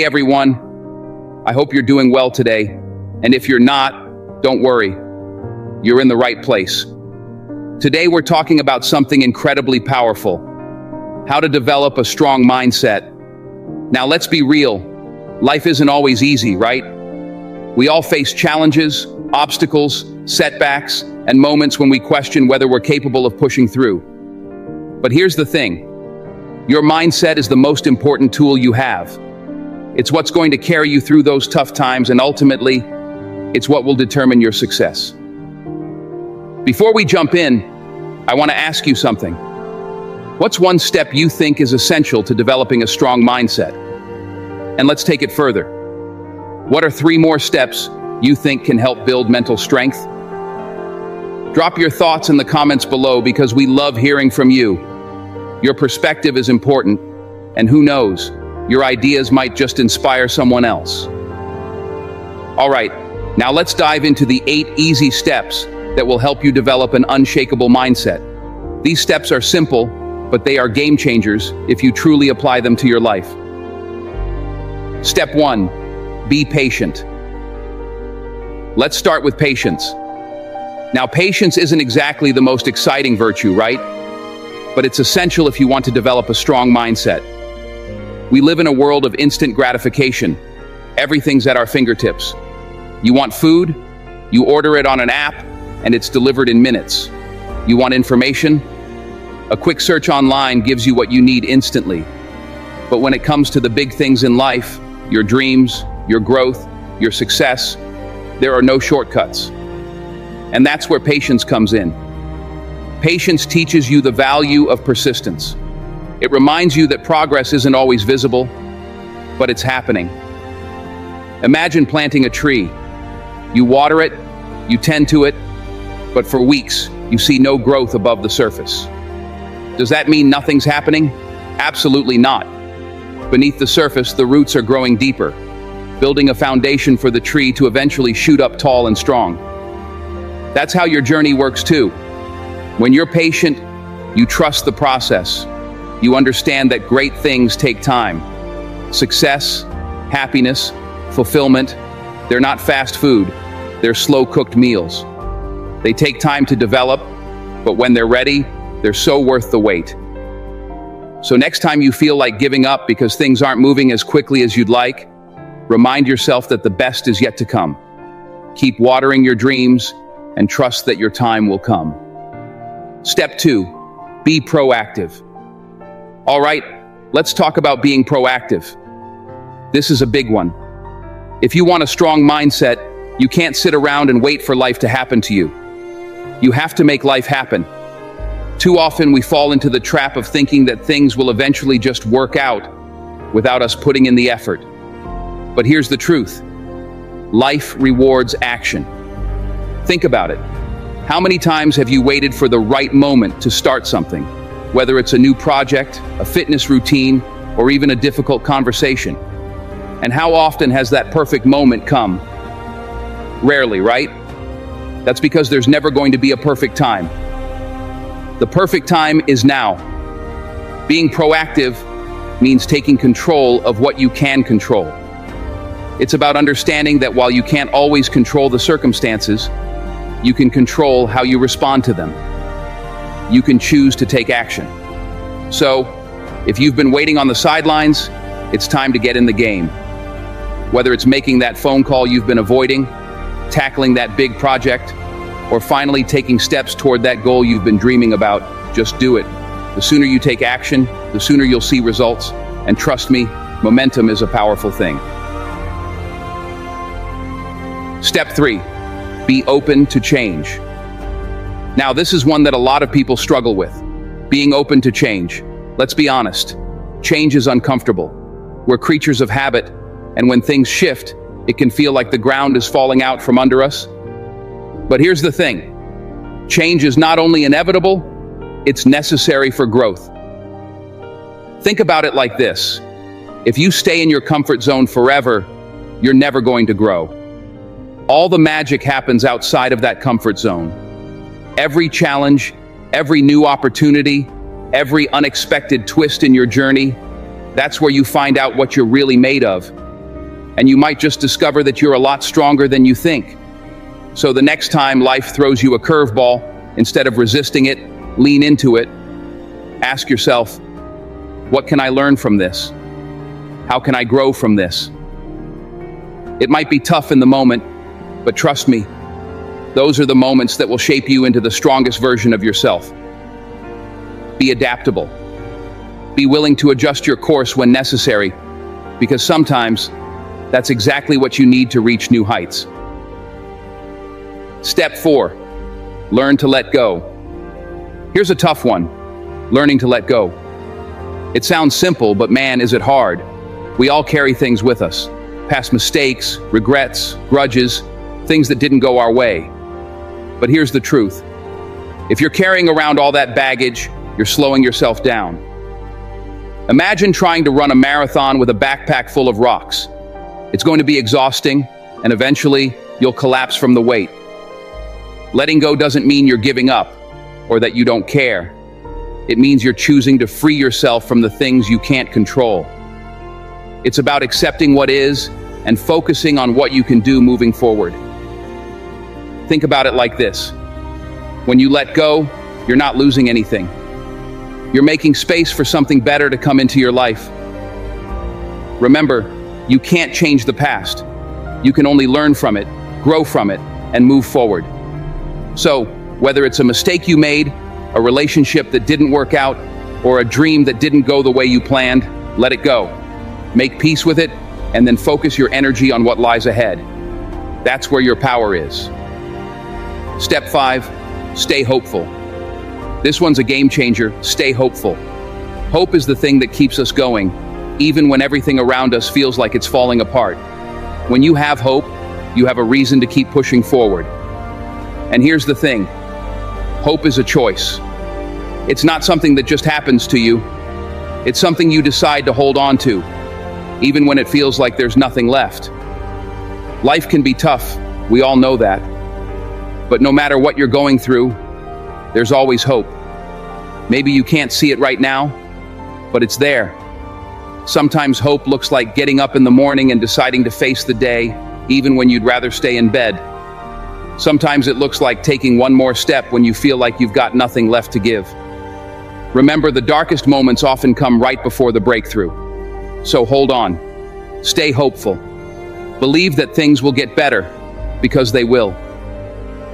Hey everyone, I hope you're doing well today. And if you're not, don't worry. You're in the right place. Today we're talking about something incredibly powerful. How to develop a strong mindset. Now let's be real. Life isn't always easy, right? We all face challenges, obstacles, setbacks, and moments when we question whether we're capable of pushing through. But here's the thing. Your mindset is the most important tool you have. It's what's going to carry you through those tough times, and ultimately, it's what will determine your success. Before we jump in, I want to ask you something. What's one step you think is essential to developing a strong mindset? And let's take it further. What are 3 more steps you think can help build mental strength? Drop your thoughts in the comments below because we love hearing from you. Your perspective is important, and who knows, your ideas might just inspire someone else. All right, now let's dive into the 8 easy steps that will help you develop an unshakable mindset. These steps are simple, but they are game changers if you truly apply them to your life. Step 1, be patient. Let's start with patience. Now, patience isn't exactly the most exciting virtue, right? But it's essential if you want to develop a strong mindset. We live in a world of instant gratification. Everything's at our fingertips. You want food? You order it on an app, and it's delivered in minutes. You want information? A quick search online gives you what you need instantly. But when it comes to the big things in life, your dreams, your growth, your success, there are no shortcuts. And that's where patience comes in. Patience teaches you the value of persistence. It reminds you that progress isn't always visible, but it's happening. Imagine planting a tree. You water it, you tend to it, but for weeks, you see no growth above the surface. Does that mean nothing's happening? Absolutely not. Beneath the surface, the roots are growing deeper, building a foundation for the tree to eventually shoot up tall and strong. That's how your journey works too. When you're patient, you trust the process. You understand that great things take time. Success, happiness, fulfillment, they're not fast food. They're slow-cooked meals. They take time to develop, but when they're ready, they're so worth the wait. So next time you feel like giving up because things aren't moving as quickly as you'd like, remind yourself that the best is yet to come. Keep watering your dreams and trust that your time will come. Step 2, be proactive. All right, let's talk about being proactive. This is a big one. If you want a strong mindset, you can't sit around and wait for life to happen to you. You have to make life happen. Too often we fall into the trap of thinking that things will eventually just work out without us putting in the effort. But here's the truth. Life rewards action. Think about it. How many times have you waited for the right moment to start something? Whether it's a new project, a fitness routine, or even a difficult conversation. And how often has that perfect moment come? Rarely, right? That's because there's never going to be a perfect time. The perfect time is now. Being proactive means taking control of what you can control. It's about understanding that while you can't always control the circumstances, you can control how you respond to them. You can choose to take action. So, if you've been waiting on the sidelines, it's time to get in the game. Whether it's making that phone call you've been avoiding, tackling that big project, or finally taking steps toward that goal you've been dreaming about, just do it. The sooner you take action, the sooner you'll see results. And trust me, momentum is a powerful thing. Step 3, be open to change. Now, this is one that a lot of people struggle with. Being open to change. Let's be honest. Change is uncomfortable. We're creatures of habit, and when things shift, it can feel like the ground is falling out from under us. But here's the thing. Change is not only inevitable, it's necessary for growth. Think about it like this. If you stay in your comfort zone forever, you're never going to grow. All the magic happens outside of that comfort zone. Every challenge, every new opportunity, every unexpected twist in your journey, that's where you find out what you're really made of. And you might just discover that you're a lot stronger than you think. So the next time life throws you a curveball, instead of resisting it, lean into it. Ask yourself, what can I learn from this? How can I grow from this? It might be tough in the moment, but trust me, those are the moments that will shape you into the strongest version of yourself. Be adaptable. Be willing to adjust your course when necessary, because sometimes that's exactly what you need to reach new heights. Step 4, learn to let go. Here's a tough one, learning to let go. It sounds simple, but man, is it hard. We all carry things with us, past mistakes, regrets, grudges, things that didn't go our way. But here's the truth. If you're carrying around all that baggage, you're slowing yourself down. Imagine trying to run a marathon with a backpack full of rocks. It's going to be exhausting, and eventually, you'll collapse from the weight. Letting go doesn't mean you're giving up, or that you don't care. It means you're choosing to free yourself from the things you can't control. It's about accepting what is and focusing on what you can do moving forward. Think about it like this. When you let go, you're not losing anything. You're making space for something better to come into your life. Remember, you can't change the past. You can only learn from it, grow from it, and move forward. So, whether it's a mistake you made, a relationship that didn't work out, or a dream that didn't go the way you planned, let it go. Make peace with it, and then focus your energy on what lies ahead. That's where your power is. Step 5, stay hopeful. This one's a game changer. Stay hopeful. Hope is the thing that keeps us going, even when everything around us feels like it's falling apart. When you have hope, you have a reason to keep pushing forward. And here's the thing. Hope is a choice. It's not something that just happens to you. It's something you decide to hold on to, even when it feels like there's nothing left. Life can be tough. We all know that. But no matter what you're going through, there's always hope. Maybe you can't see it right now, but it's there. Sometimes hope looks like getting up in the morning and deciding to face the day, even when you'd rather stay in bed. Sometimes it looks like taking one more step when you feel like you've got nothing left to give. Remember, the darkest moments often come right before the breakthrough. So hold on. Stay hopeful. Believe that things will get better, because they will.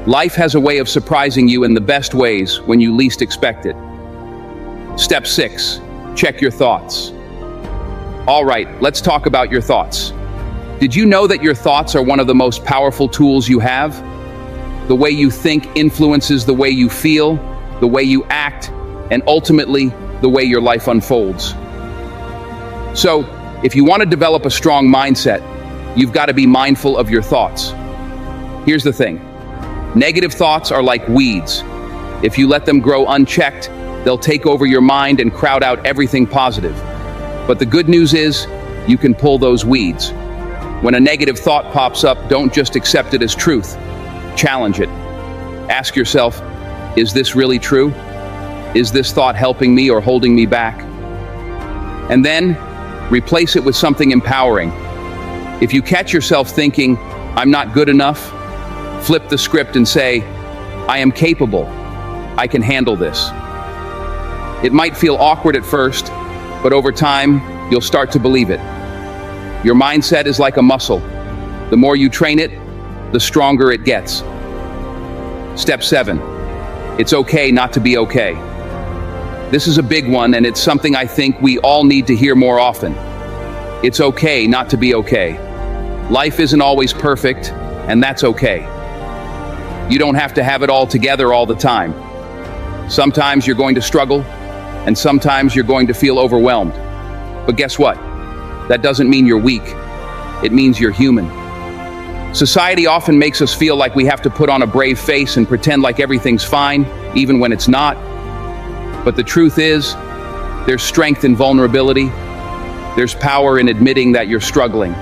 Life has a way of surprising you in the best ways when you least expect it. Step 6, check your thoughts. All right, let's talk about your thoughts. Did you know that your thoughts are one of the most powerful tools you have? The way you think influences the way you feel, the way you act, and ultimately, the way your life unfolds. So, if you want to develop a strong mindset, you've got to be mindful of your thoughts. Here's the thing. Negative thoughts are like weeds. If you let them grow unchecked, they'll take over your mind and crowd out everything positive. But the good news is, you can pull those weeds. When a negative thought pops up, don't just accept it as truth. Challenge it. Ask yourself, is this really true? Is this thought helping me or holding me back? And then, replace it with something empowering. If you catch yourself thinking, I'm not good enough, flip the script and say, I am capable. I can handle this. It might feel awkward at first, but over time, you'll start to believe it. Your mindset is like a muscle. The more you train it, the stronger it gets. Step 7, it's okay not to be okay. This is a big one, and it's something I think we all need to hear more often. It's okay not to be okay. Life isn't always perfect, and that's okay. You don't have to have it all together all the time. Sometimes you're going to struggle, and sometimes you're going to feel overwhelmed. But guess what? That doesn't mean you're weak. It means you're human. Society often makes us feel like we have to put on a brave face and pretend like everything's fine, even when it's not. But the truth is, there's strength in vulnerability. There's power in admitting that you're struggling.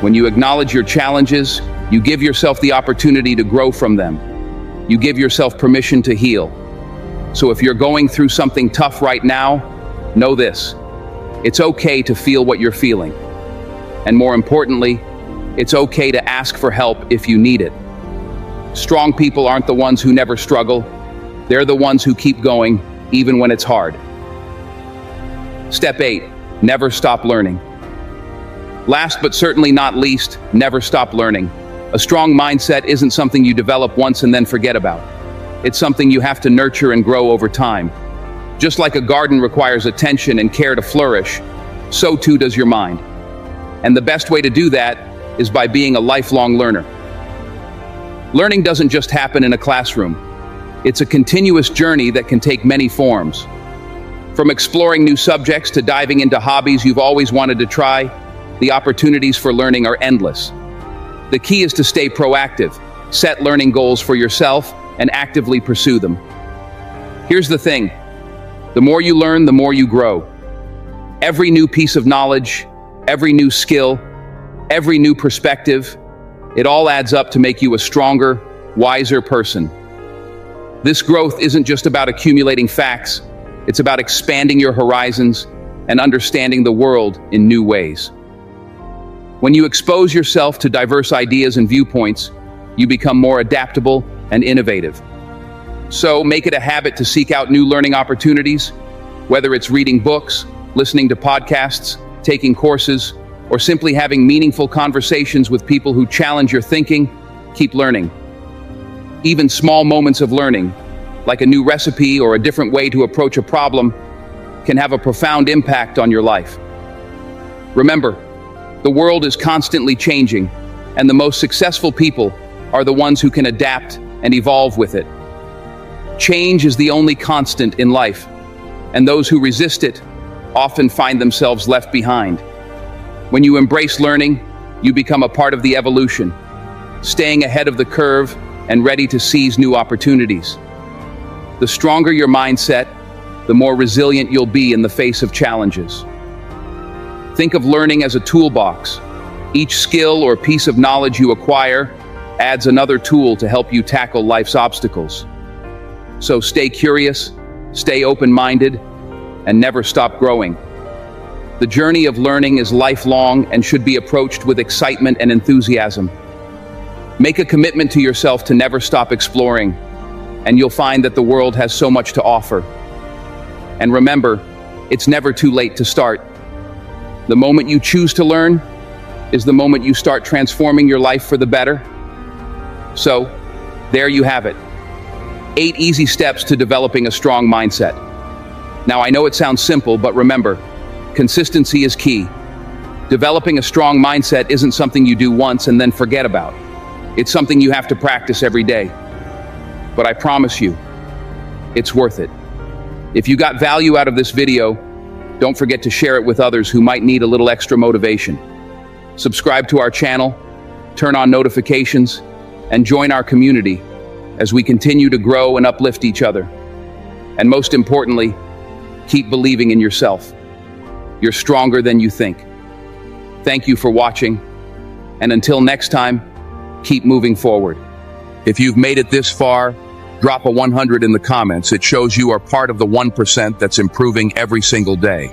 When you acknowledge your challenges, you give yourself the opportunity to grow from them. You give yourself permission to heal. So if you're going through something tough right now, know this. It's okay to feel what you're feeling. And more importantly, it's okay to ask for help if you need it. Strong people aren't the ones who never struggle. They're the ones who keep going, even when it's hard. Step 8, never stop learning. Last but certainly not least, never stop learning. A strong mindset isn't something you develop once and then forget about. It's something you have to nurture and grow over time. Just like a garden requires attention and care to flourish, so too does your mind. And the best way to do that is by being a lifelong learner. Learning doesn't just happen in a classroom. It's a continuous journey that can take many forms. From exploring new subjects to diving into hobbies you've always wanted to try, the opportunities for learning are endless. The key is to stay proactive, set learning goals for yourself, and actively pursue them. Here's the thing: the more you learn, the more you grow. Every new piece of knowledge, every new skill, every new perspective, it all adds up to make you a stronger, wiser person. This growth isn't just about accumulating facts, it's about expanding your horizons and understanding the world in new ways. When you expose yourself to diverse ideas and viewpoints, you become more adaptable and innovative. So make it a habit to seek out new learning opportunities, whether it's reading books, listening to podcasts, taking courses, or simply having meaningful conversations with people who challenge your thinking. Keep learning. Even small moments of learning, like a new recipe or a different way to approach a problem, can have a profound impact on your life. Remember, the world is constantly changing, and the most successful people are the ones who can adapt and evolve with it. Change is the only constant in life, and those who resist it often find themselves left behind. When you embrace learning, you become a part of the evolution, staying ahead of the curve and ready to seize new opportunities. The stronger your mindset, the more resilient you'll be in the face of challenges. Think of learning as a toolbox. Each skill or piece of knowledge you acquire adds another tool to help you tackle life's obstacles. So stay curious, stay open-minded, and never stop growing. The journey of learning is lifelong and should be approached with excitement and enthusiasm. Make a commitment to yourself to never stop exploring, and you'll find that the world has so much to offer. And remember, it's never too late to start. The moment you choose to learn is the moment you start transforming your life for the better. So, there you have it. 8 easy steps to developing a strong mindset. Now, I know it sounds simple, but remember, consistency is key. Developing a strong mindset isn't something you do once and then forget about. It's something you have to practice every day. But I promise you, it's worth it. If you got value out of this video, don't forget to share it with others who might need a little extra motivation. Subscribe to our channel, turn on notifications, and join our community as we continue to grow and uplift each other. And most importantly, keep believing in yourself. You're stronger than you think. Thank you for watching, and until next time, keep moving forward. If you've made it this far, drop a 100 in the comments. It shows you are part of the 1% that's improving every single day.